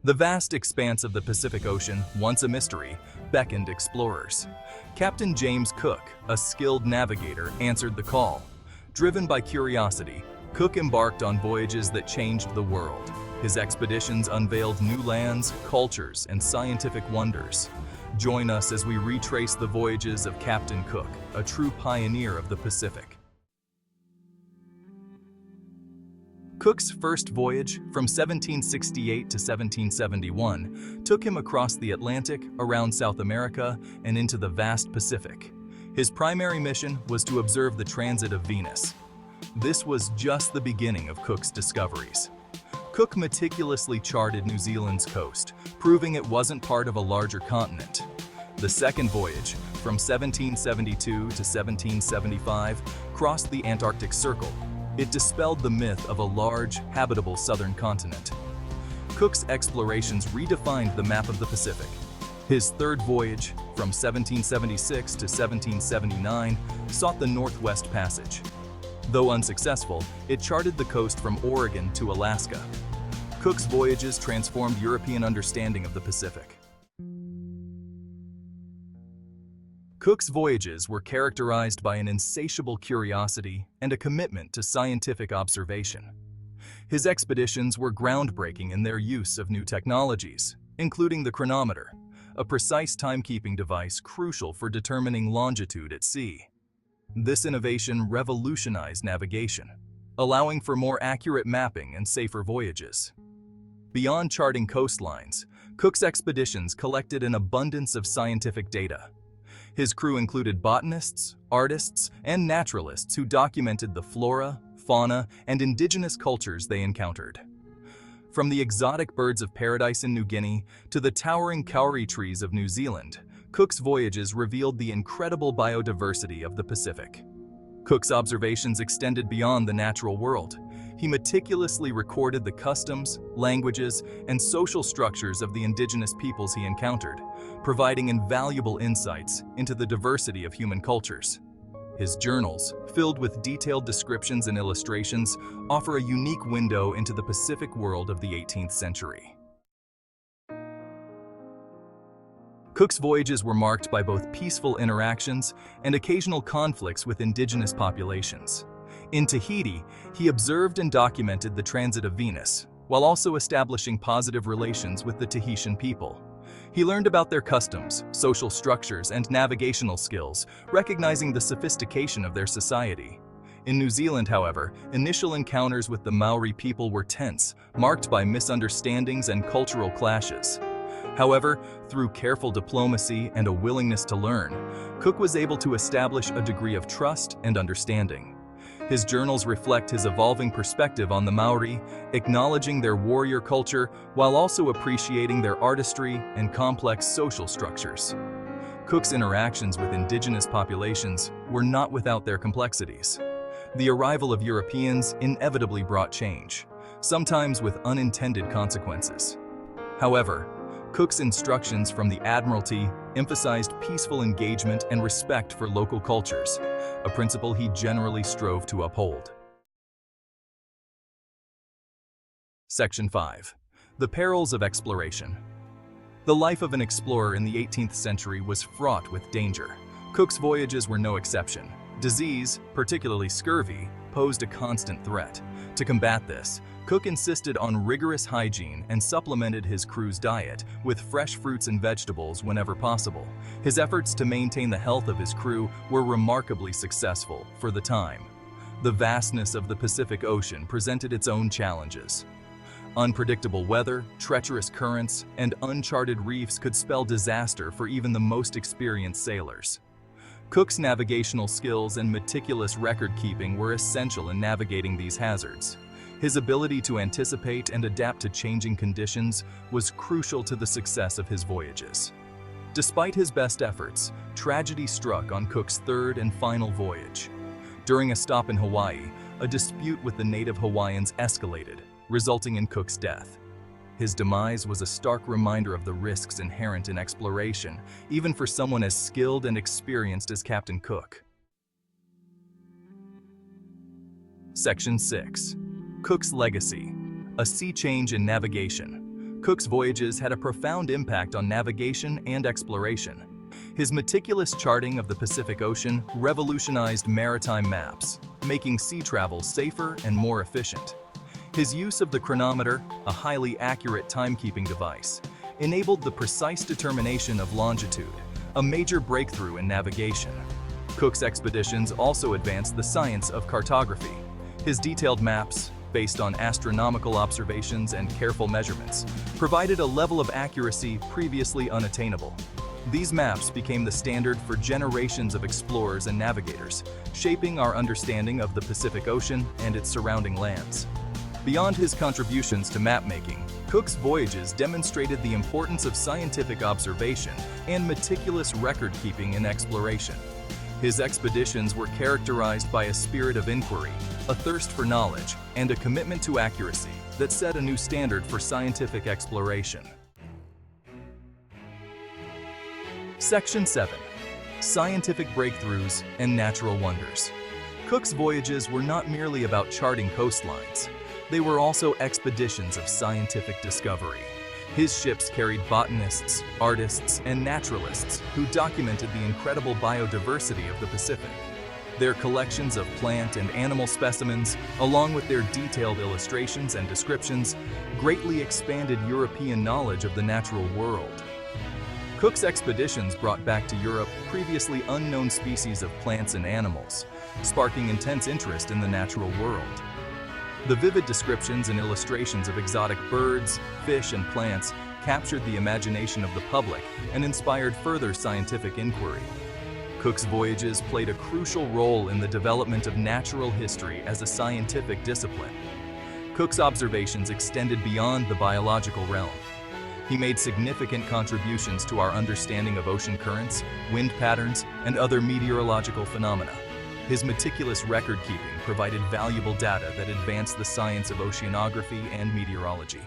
The vast expanse of the Pacific Ocean, once a mystery, beckoned explorers. Captain James Cook, a skilled navigator, answered the call. Driven by curiosity, Cook embarked on voyages that changed the world. His expeditions unveiled new lands, cultures, and scientific wonders. Join us as we retrace the voyages of Captain Cook, a true pioneer of the Pacific. Cook's first voyage, from 1768 to 1771, took him across the Atlantic, around South America, and into the vast Pacific. His primary mission was to observe the transit of Venus. This was just the beginning of Cook's discoveries. Cook meticulously charted New Zealand's coast, proving it wasn't part of a larger continent. The second voyage, from 1772 to 1775, crossed the Antarctic Circle. It dispelled the myth of a large, habitable southern continent. Cook's explorations redefined the map of the Pacific. His third voyage, from 1776 to 1779, sought the Northwest Passage. Though unsuccessful, it charted the coast from Oregon to Alaska. Cook's voyages transformed European understanding of the Pacific. Cook's voyages were characterized by an insatiable curiosity and a commitment to scientific observation. His expeditions were groundbreaking in their use of new technologies, including the chronometer, a precise timekeeping device crucial for determining longitude at sea. This innovation revolutionized navigation, allowing for more accurate mapping and safer voyages. Beyond charting coastlines, Cook's expeditions collected an abundance of scientific data. His crew included botanists, artists, and naturalists who documented the flora, fauna, and indigenous cultures they encountered. From the exotic birds of paradise in New Guinea to the towering kauri trees of New Zealand, Cook's voyages revealed the incredible biodiversity of the Pacific. Cook's observations extended beyond the natural world. He meticulously recorded the customs, languages, and social structures of the indigenous peoples he encountered, providing invaluable insights into the diversity of human cultures. His journals, filled with detailed descriptions and illustrations, offer a unique window into the Pacific world of the 18th century. Cook's voyages were marked by both peaceful interactions and occasional conflicts with indigenous populations. In Tahiti, he observed and documented the transit of Venus, while also establishing positive relations with the Tahitian people. He learned about their customs, social structures, and navigational skills, recognizing the sophistication of their society. In New Zealand, however, initial encounters with the Maori people were tense, marked by misunderstandings and cultural clashes. However, through careful diplomacy and a willingness to learn, Cook was able to establish a degree of trust and understanding. His journals reflect his evolving perspective on the Maori, acknowledging their warrior culture while also appreciating their artistry and complex social structures. Cook's interactions with indigenous populations were not without their complexities. The arrival of Europeans inevitably brought change, sometimes with unintended consequences. However, Cook's instructions from the Admiralty emphasized peaceful engagement and respect for local cultures, a principle he generally strove to uphold. Section 5. The Perils of Exploration. The life of an explorer in the 18th century was fraught with danger. Cook's voyages were no exception. Disease, particularly scurvy, posed a constant threat. To combat this, Cook insisted on rigorous hygiene and supplemented his crew's diet with fresh fruits and vegetables whenever possible. His efforts to maintain the health of his crew were remarkably successful for the time. The vastness of the Pacific Ocean presented its own challenges. Unpredictable weather, treacherous currents, and uncharted reefs could spell disaster for even the most experienced sailors. Cook's navigational skills and meticulous record-keeping were essential in navigating these hazards. His ability to anticipate and adapt to changing conditions was crucial to the success of his voyages. Despite his best efforts, tragedy struck on Cook's third and final voyage. During a stop in Hawaii, a dispute with the native Hawaiians escalated, resulting in Cook's death. His demise was a stark reminder of the risks inherent in exploration, even for someone as skilled and experienced as Captain Cook. Section 6. Cook's legacy. A sea change in navigation. Cook's voyages had a profound impact on navigation and exploration. His meticulous charting of the Pacific Ocean revolutionized maritime maps, making sea travel safer and more efficient. His use of the chronometer, a highly accurate timekeeping device, enabled the precise determination of longitude, a major breakthrough in navigation. Cook's expeditions also advanced the science of cartography. His detailed maps, based on astronomical observations and careful measurements, provided a level of accuracy previously unattainable. These maps became the standard for generations of explorers and navigators, shaping our understanding of the Pacific Ocean and its surrounding lands. Beyond his contributions to map-making, Cook's voyages demonstrated the importance of scientific observation and meticulous record-keeping in exploration. His expeditions were characterized by a spirit of inquiry, a thirst for knowledge, and a commitment to accuracy that set a new standard for scientific exploration. Section 7. Scientific Breakthroughs and Natural Wonders. Cook's voyages were not merely about charting coastlines. They were also expeditions of scientific discovery. His ships carried botanists, artists, and naturalists who documented the incredible biodiversity of the Pacific. Their collections of plant and animal specimens, along with their detailed illustrations and descriptions, greatly expanded European knowledge of the natural world. Cook's expeditions brought back to Europe previously unknown species of plants and animals, sparking intense interest in the natural world. The vivid descriptions and illustrations of exotic birds, fish, and plants captured the imagination of the public and inspired further scientific inquiry. Cook's voyages played a crucial role in the development of natural history as a scientific discipline. Cook's observations extended beyond the biological realm. He made significant contributions to our understanding of ocean currents, wind patterns, and other meteorological phenomena. His meticulous record-keeping provided valuable data that advanced the science of oceanography and meteorology.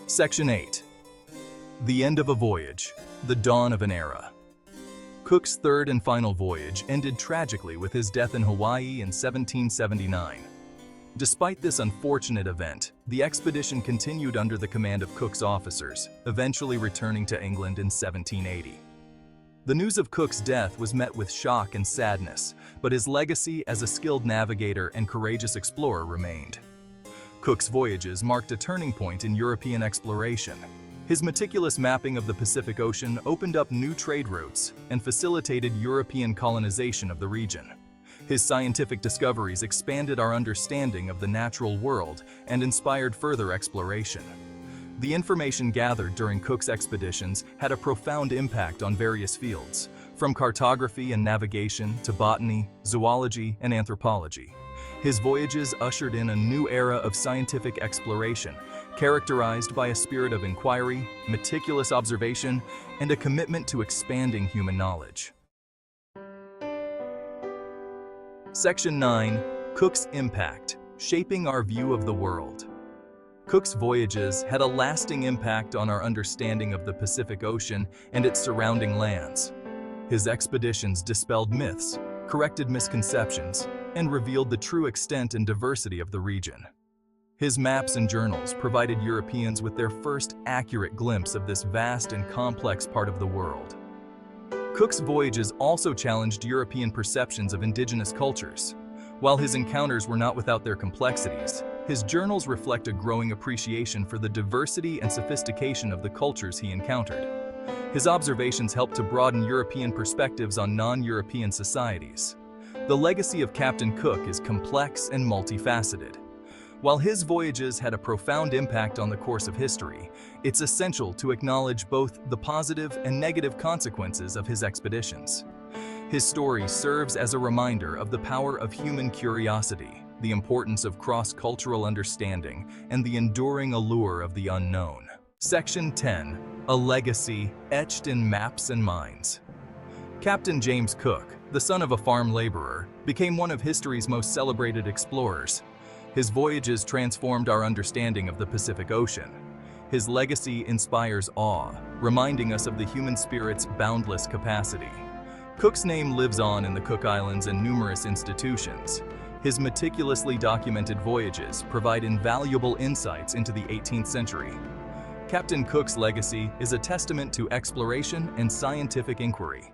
Section 8. The End of a Voyage, the Dawn of an Era. Cook's third and final voyage ended tragically with his death in Hawaii in 1779. Despite this unfortunate event, the expedition continued under the command of Cook's officers, eventually returning to England in 1780. The news of Cook's death was met with shock and sadness, but his legacy as a skilled navigator and courageous explorer remained. Cook's voyages marked a turning point in European exploration. His meticulous mapping of the Pacific Ocean opened up new trade routes and facilitated European colonization of the region. His scientific discoveries expanded our understanding of the natural world and inspired further exploration. The information gathered during Cook's expeditions had a profound impact on various fields, from cartography and navigation to botany, zoology, and anthropology. His voyages ushered in a new era of scientific exploration, characterized by a spirit of inquiry, meticulous observation, and a commitment to expanding human knowledge. Section 9. Cook's Impact, Shaping Our View of the World. Cook's voyages had a lasting impact on our understanding of the Pacific Ocean and its surrounding lands. His expeditions dispelled myths, corrected misconceptions, and revealed the true extent and diversity of the region. His maps and journals provided Europeans with their first accurate glimpse of this vast and complex part of the world. Cook's voyages also challenged European perceptions of indigenous cultures. While his encounters were not without their complexities, his journals reflect a growing appreciation for the diversity and sophistication of the cultures he encountered. His observations helped to broaden European perspectives on non-European societies. The legacy of Captain Cook is complex and multifaceted. While his voyages had a profound impact on the course of history, it's essential to acknowledge both the positive and negative consequences of his expeditions. His story serves as a reminder of the power of human curiosity, the importance of cross-cultural understanding, and the enduring allure of the unknown. Section 10. A Legacy Etched in Maps and Minds. Captain James Cook, the son of a farm laborer, became one of history's most celebrated explorers. His voyages transformed our understanding of the Pacific Ocean. His legacy inspires awe, reminding us of the human spirit's boundless capacity. Cook's name lives on in the Cook Islands and numerous institutions. His meticulously documented voyages provide invaluable insights into the 18th century. Captain Cook's legacy is a testament to exploration and scientific inquiry.